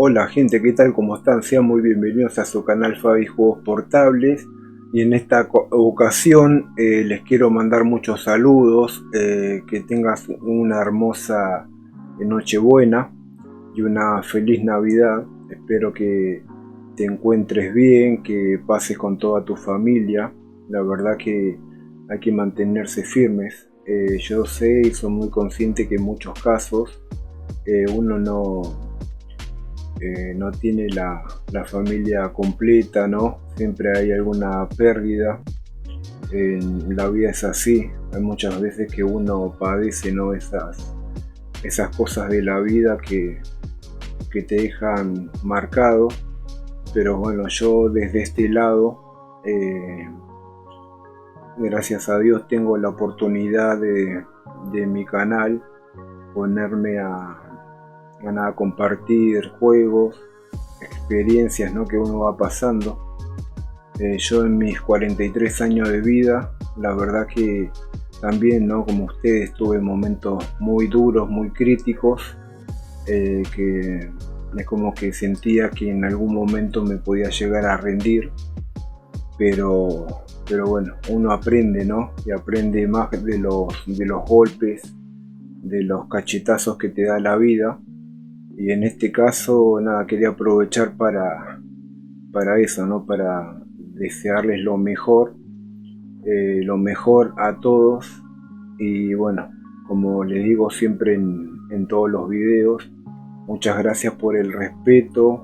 Hola gente, ¿qué tal? ¿Cómo están? Sean muy bienvenidos a su canal Fabi Juegos Portables. Y en esta ocasión les quiero mandar muchos saludos, que tengas una hermosa Nochebuena y una feliz Navidad. Espero que te encuentres bien, que pases con toda tu familia. La verdad que hay que mantenerse firmes. Yo sé y soy muy consciente que en muchos casos uno no tiene la familia completa, ¿no? Siempre hay alguna pérdida. En la vida es así. Hay muchas veces que uno padece, ¿no? Esas cosas de la vida que te dejan marcado. Pero bueno, yo desde este lado, gracias a Dios, tengo la oportunidad de mi canal ponerme a compartir juegos, experiencias, ¿no? Que uno va pasando. Yo en mis 43 años de vida, la verdad que también, ¿no? Como ustedes, tuve momentos muy duros, muy críticos, que es como que sentía que en algún momento me podía llegar a rendir, pero bueno, uno aprende, ¿no? Y aprende más de los golpes, de los cachetazos que te da la vida. Y en este caso, nada, quería aprovechar para eso, ¿no? Para desearles lo mejor a todos. Y bueno, como les digo siempre en todos los videos, muchas gracias por el respeto,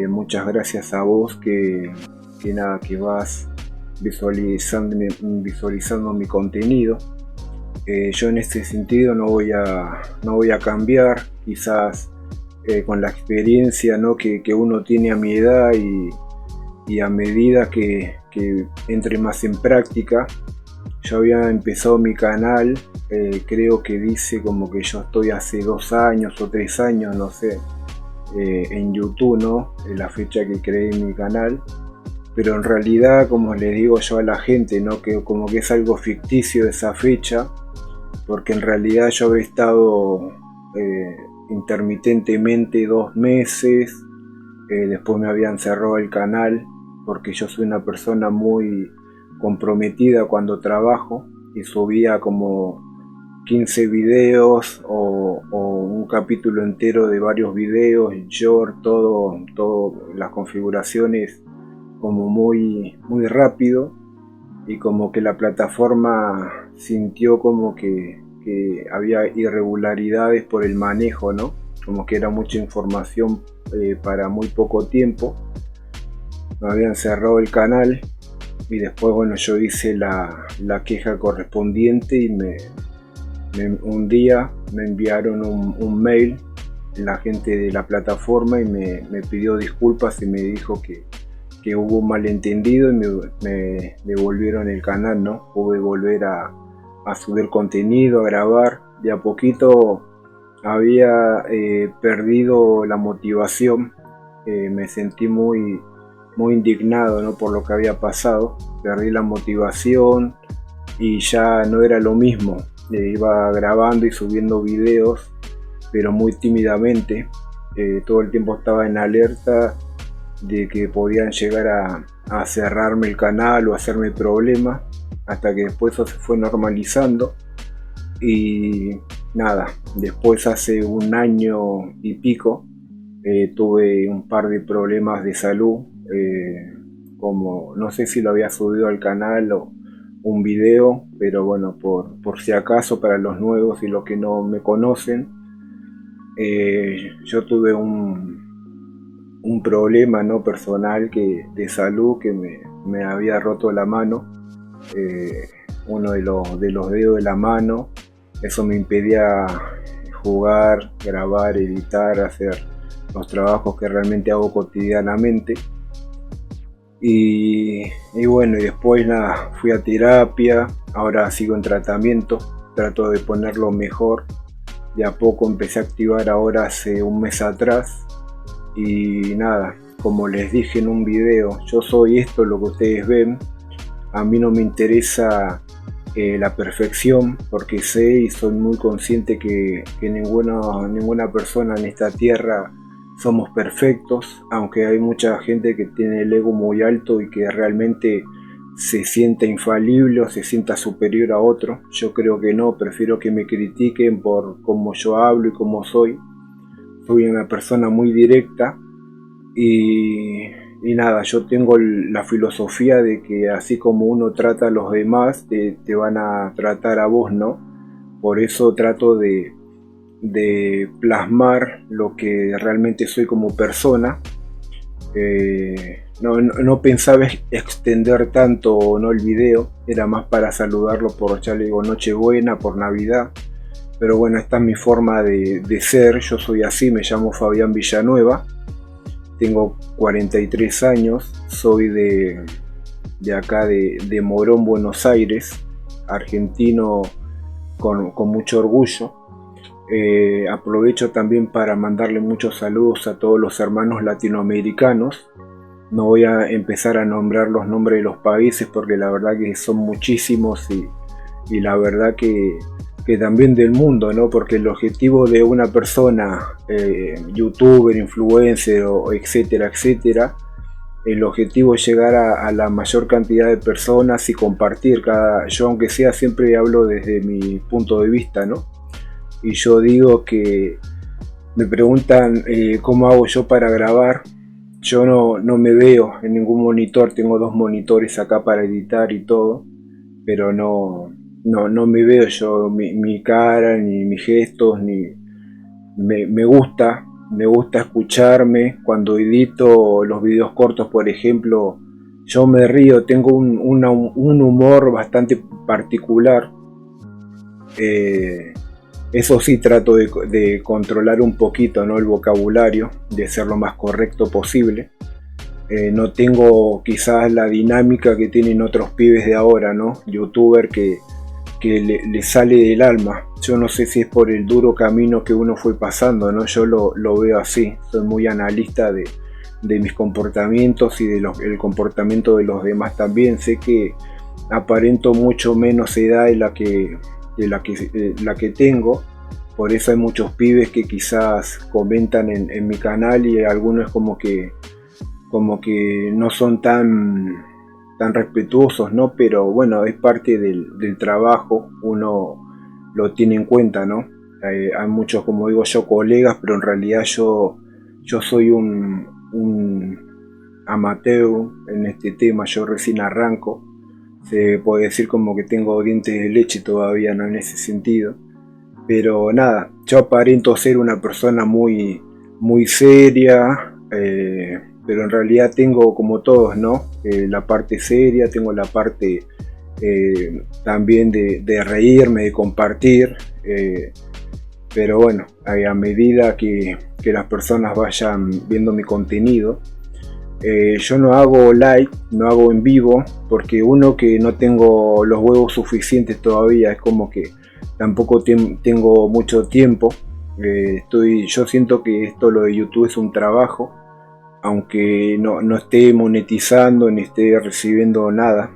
muchas gracias a vos que vas visualizando mi contenido. Yo en este sentido no voy a cambiar, quizás con la experiencia, ¿no? que uno tiene a mi edad y a medida que entre más en práctica. Yo había empezado mi canal, creo que dice como que yo estoy hace 2 años o 3 años, no sé, en YouTube, ¿no? La fecha que creé mi canal. Pero en realidad, como les digo yo a la gente, ¿no? Que como que es algo ficticio esa fecha, porque en realidad yo había estado intermitentemente 2 meses, después me habían cerrado el canal, porque yo soy una persona muy comprometida cuando trabajo, y subía como 15 videos o un capítulo entero de varios videos, short, todo las configuraciones como muy rápido, y como que la plataforma sintió como que había irregularidades por el manejo, ¿no? Como que era mucha información para muy poco tiempo. Me habían cerrado el canal y después, bueno, yo hice la queja correspondiente y un día me enviaron un mail la gente de la plataforma y me pidió disculpas y me dijo que hubo un malentendido y me devolvieron el canal, ¿no? Pude volver a subir contenido, a grabar. De a poquito había perdido la motivación, me sentí muy indignado, ¿no? Por lo que había pasado. Perdí la motivación y ya no era lo mismo. Iba grabando y subiendo videos, pero muy tímidamente. Todo el tiempo estaba en alerta de que podían llegar a cerrarme el canal o hacerme problemas, hasta que después eso se fue normalizando. Y nada, después hace 1 año y pico tuve un par de problemas de salud, como no sé si lo había subido al canal o un video, pero bueno, por si acaso, para los nuevos y los que no me conocen, yo tuve un problema, ¿no? Personal, de salud, que me había roto la mano, uno de los dedos de la mano. Eso me impedía jugar, grabar, editar, hacer los trabajos que realmente hago cotidianamente. Y bueno, y después nada, fui a terapia, ahora sigo en tratamiento, trato de ponerlo mejor. De a poco empecé a activar ahora hace un mes atrás. Y nada, como les dije en un video, yo soy esto, lo que ustedes ven. A mí no me interesa la perfección, porque sé y soy muy consciente que ninguna persona en esta tierra somos perfectos, aunque hay mucha gente que tiene el ego muy alto y que realmente se sienta infalible o se sienta superior a otro. Yo creo que no, prefiero que me critiquen por cómo yo hablo y cómo soy. Soy una persona muy directa y, y nada, yo tengo la filosofía de que así como uno trata a los demás, te van a tratar a vos, ¿no? Por eso trato de plasmar lo que realmente soy como persona. No pensaba extender tanto, no, el video, era más para saludarlo por, ya le digo, Nochebuena, por Navidad. Pero bueno, esta es mi forma de ser, yo soy así, me llamo Fabián Villanueva, tengo 43 años, soy de acá de Morón, Buenos Aires, argentino con mucho orgullo. Aprovecho también para mandarle muchos saludos a todos los hermanos latinoamericanos. No voy a empezar a nombrar los nombres de los países porque la verdad que son muchísimos y la verdad que también del mundo, ¿no? Porque el objetivo de una persona, youtuber, influencer, o etcétera, etcétera, el objetivo es llegar a la mayor cantidad de personas y compartir yo aunque sea siempre hablo desde mi punto de vista, ¿no? Y yo digo que me preguntan cómo hago yo para grabar. Yo no me veo en ningún monitor, tengo 2 monitores acá para editar y todo, pero no me veo yo mi cara, ni mis gestos, ni me gusta escucharme cuando edito los videos cortos, por ejemplo. Yo me río, tengo un humor bastante particular. Eso sí, trato de controlar un poquito, ¿no? El vocabulario, de ser lo más correcto posible. No tengo quizás la dinámica que tienen otros pibes de ahora, ¿no? Youtuber que le sale del alma. Yo no sé si es por el duro camino que uno fue pasando, ¿no? Yo lo veo así. Soy muy analista de mis comportamientos y el comportamiento de los demás también. Sé que aparento mucho menos edad de la que tengo. Por eso hay muchos pibes que quizás comentan en mi canal y algunos como que no son tan respetuosos, ¿no? Pero bueno, es parte del trabajo, uno lo tiene en cuenta, ¿no? Hay muchos, como digo yo, colegas, pero en realidad yo soy un amateur en este tema, yo recién arranco. Se puede decir como que tengo dientes de leche todavía, ¿no? En ese sentido. Pero nada, yo aparento ser una persona muy seria, pero en realidad tengo, como todos, ¿no? La parte seria, tengo la parte también de reírme, de compartir. Pero bueno, a medida que las personas vayan viendo mi contenido, yo no hago live, no hago en vivo, porque uno, que no tengo los huevos suficientes todavía, es como que tampoco tengo mucho tiempo. Yo siento que lo de YouTube es un trabajo, aunque no esté monetizando ni esté recibiendo nada,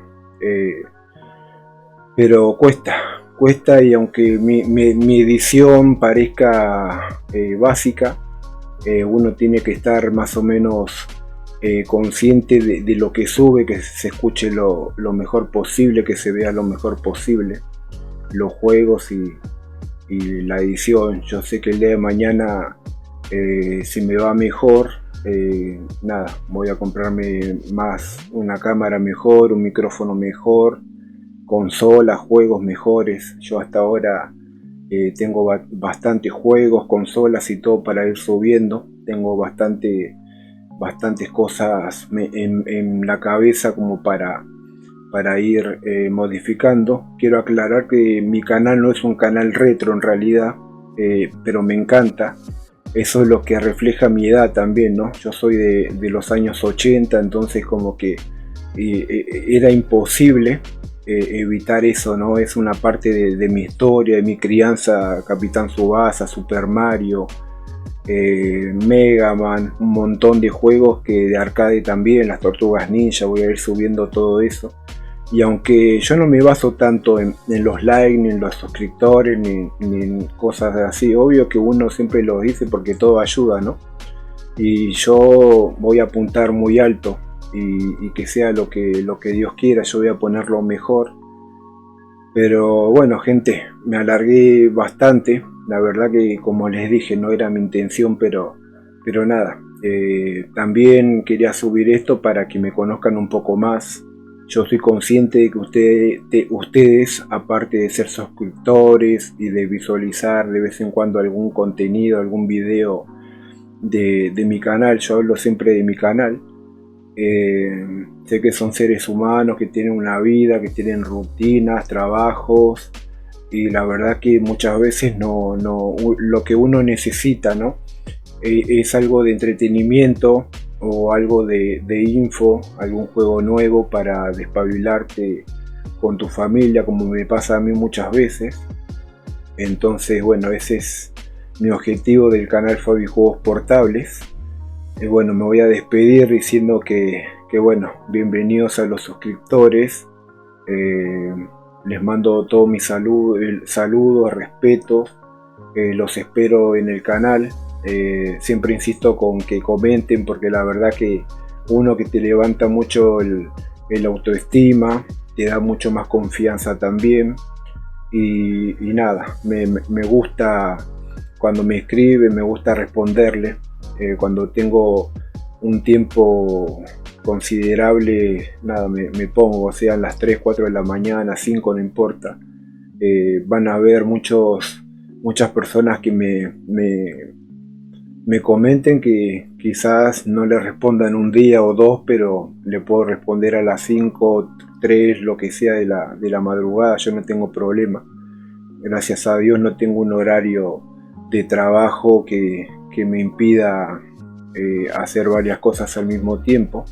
pero cuesta, y aunque mi edición parezca básica, uno tiene que estar más o menos consciente de lo que sube, que se escuche lo mejor posible, que se vea lo mejor posible, los juegos y la edición. Yo sé que el día de mañana, si me va mejor, nada, voy a comprarme una cámara mejor, un micrófono mejor, consolas, juegos mejores. Yo hasta ahora tengo bastantes juegos, consolas y todo para ir subiendo. Tengo bastantes cosas en la cabeza como para ir modificando. Quiero aclarar que mi canal no es un canal retro en realidad, pero me encanta. Eso es lo que refleja mi edad también, ¿no? Yo soy de los años 80, entonces como que era imposible evitar eso, ¿no? Es una parte de mi historia, de mi crianza. Capitán Tsubasa, Super Mario, Mega Man, un montón de juegos que de arcade también, las Tortugas Ninja. Voy a ir subiendo todo eso. Y aunque yo no me baso tanto en los likes, ni en los suscriptores, ni en cosas así, obvio que uno siempre lo dice porque todo ayuda, ¿no? y yo voy a apuntar muy alto y que sea lo que Dios quiera. Yo voy a poner lo mejor. Pero bueno, gente, me alargué bastante. La verdad que, como les dije, no era mi intención, pero nada. También quería subir esto para que me conozcan un poco más. Yo estoy consciente de que ustedes, aparte de ser suscriptores y de visualizar de vez en cuando algún contenido, algún video de mi canal, yo hablo siempre de mi canal. Sé que son seres humanos que tienen una vida, que tienen rutinas, trabajos, y la verdad que muchas veces lo que uno necesita, ¿no? Es algo de entretenimiento o algo de info, algún juego nuevo para despabilarte con tu familia, como me pasa a mí muchas veces. Entonces, bueno, ese es mi objetivo del canal Fabi Juegos Portables. Y bueno, me voy a despedir diciendo que bueno, bienvenidos a los suscriptores. Eh, Les mando todo mi saludo, respeto. Los espero en el canal. Siempre insisto con que comenten, porque la verdad que uno, que te levanta mucho el autoestima, te da mucho más confianza también. Y nada, me gusta cuando me escriben, me gusta responderle. Cuando tengo un tiempo considerable, nada, me pongo, sean las 3 4 de la mañana, 5, no importa. Van a haber muchas personas que me comenten, que quizás no le respondan un día o dos, pero le puedo responder a las 5, 3, lo que sea de la madrugada. Yo no tengo problema. Gracias a Dios no tengo un horario de trabajo que me impida hacer varias cosas al mismo tiempo.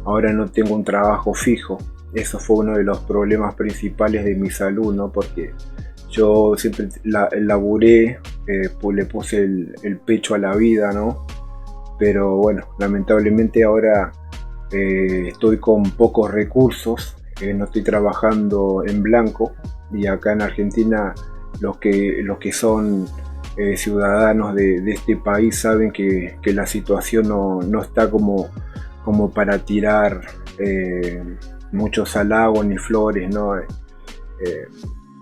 Ahora no tengo un trabajo fijo. Eso fue uno de los problemas principales de mi salud, ¿no? Porque yo siempre laburé, pues le puse el pecho a la vida, ¿no? Pero bueno, lamentablemente ahora estoy con pocos recursos, no estoy trabajando en blanco, y acá en Argentina los que son ciudadanos de este país saben que la situación no está como para tirar muchos halagos ni flores, ¿no?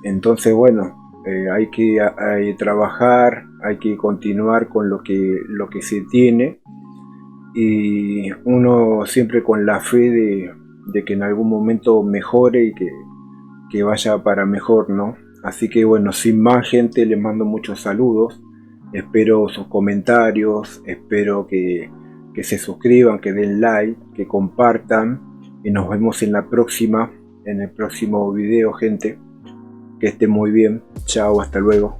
Entonces, bueno, hay que trabajar, hay que continuar con lo que se tiene, y uno siempre con la fe de que en algún momento mejore y que vaya para mejor, ¿no? Así que bueno, sin más, gente, les mando muchos saludos. Espero sus comentarios, espero que se suscriban, que den like, que compartan, y nos vemos en en el próximo video, gente. Que estén muy bien. Chao, hasta luego.